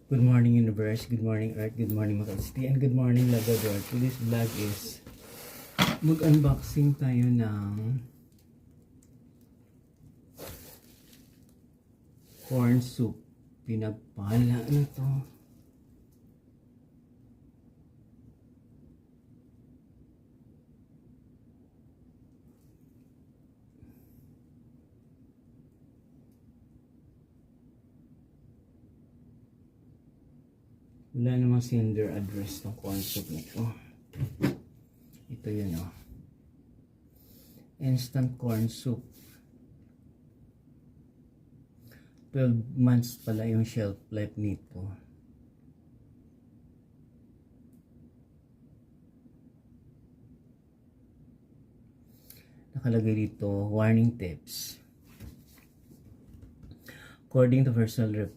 Good morning universe, good morning earth, good morning mga kalsti, and good morning Labrador. Today's vlog is mag-unboxing tayo ng corn soup. Pinagpala na to. Wala namang sender address ng corn soup nito. Ito yun oh. Instant corn soup. 12 months pala yung shelf life nito. Nakalagay dito, warning tips. According to personal